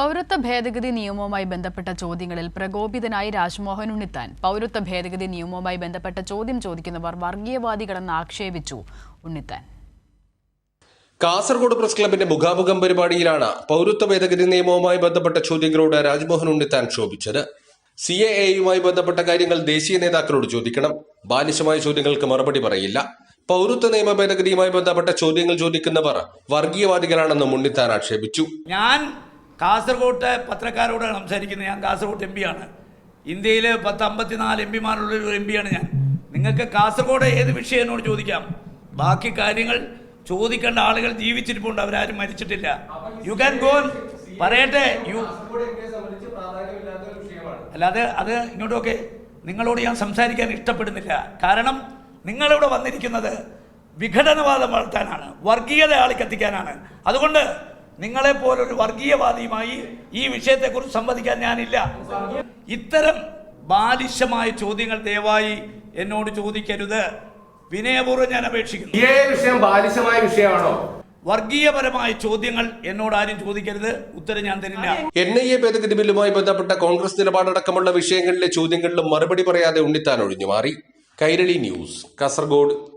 പൗരത്വ ഭേദഗതി നിയമവുമായി ബന്ധപ്പെട്ട ചോദ്യങ്ങളിൽ പ്രകോപിതനായി രാജ്മോഹൻ ഉണ്ണിത്താൻ. പൗരത്വ ഭേദഗതി നിയമവുമായി ബന്ധപ്പെട്ട ചോദ്യം ചോദിക്കുന്നവർ വർഗീയവാദികളെന്ന് ആക്ഷേപിച്ചു ഉണ്ണിത്താൻ. കാസർഗോഡ് പ്രസ് ക്ലബിന്റെ മുഖാമുഖം പരിപാടിയിലാണ് പൗരത്വ ഭേദഗതി നിയമവുമായി ബന്ധപ്പെട്ട ചോദ്യങ്ങളോട് രാജ്മോഹൻ ഉണ്ണിത്താൻ ക്ഷോഭിച്ചത്. CAA-യുമായി ബന്ധപ്പെട്ട കാര്യങ്ങൾ ദേശീയ നേതാക്കളോട് ചോദിക്കണം. ബാലിശമായ ചോദ്യങ്ങൾക്ക് മറുപടി പറയില്ല. പൗരത്വ നിയമ ഭേദഗതിയുമായി ബന്ധപ്പെട്ട ചോദ്യങ്ങൾ ചോദിക്കുന്നവർ വർഗീയവാദികളാണെന്നും ഉണ്ണിത്താൻ ആക്ഷേപിച്ചു. ഞാൻ കാസർഗോട്ടെ പത്രക്കാരോടാണ് സംസാരിക്കുന്നത്. ഞാൻ കാസർഗോഡ് MP ആണ്. ഇന്ത്യയിൽ 54 MPമാരുള്ള ഒരു MP ആണ് ഞാൻ. നിങ്ങൾക്ക് കാസർഗോഡ് ഏത് വിഷയം എന്നോട് ചോദിക്കാം. ബാക്കി കാര്യങ്ങൾ ചോദിക്കേണ്ട ആളുകൾ ജീവിച്ചിരിപ്പുണ്ട്, അവരാരും മരിച്ചിട്ടില്ല. യു ക്യാൻ ഗോ പറയട്ടെ. അല്ലാതെ അത് ഇങ്ങോട്ടൊക്കെ നിങ്ങളോട് ഞാൻ സംസാരിക്കാൻ ഇഷ്ടപ്പെടുന്നില്ല. കാരണം നിങ്ങളിവിടെ വന്നിരിക്കുന്നത് വിഘടനവാദം വളർത്താനാണ്, വർഗീയത ആളിക്കത്തിക്കാനാണ്. അതുകൊണ്ട് നിങ്ങളെപ്പോലൊരു വർഗീയവാദിയുമായി ഈ വിഷയത്തെക്കുറിച്ച് സംവദിക്കാൻ ഞാനില്ല. ഇത്തരം ബാലിശമായ ചോദ്യങ്ങൾ ദയവായി എന്നോട് ചോദിക്കരുത്. വിനയപൂർവ്വം ഞാൻ അപേക്ഷിക്കുന്നു. ഈ വിഷയം ബാലിശമായ വിഷയമാണോ? വർഗീയപരമായ ചോദ്യങ്ങൾ എന്നോട് ആരും ചോദിക്കരുത്, ഉത്തരം ഞാൻ തരില്ല. NIA ഭേദഗതി ബില്ലുമായി ബന്ധപ്പെട്ട കോൺഗ്രസ് നിലപാടടക്കമുള്ള വിഷയങ്ങളിലെ ചോദ്യങ്ങളിലും മറുപടി പറയാതെ ഉണ്ണിത്താൻ ഒഴിഞ്ഞുമാറി. കൈരളി ന്യൂസ്, കാസർഗോഡ്.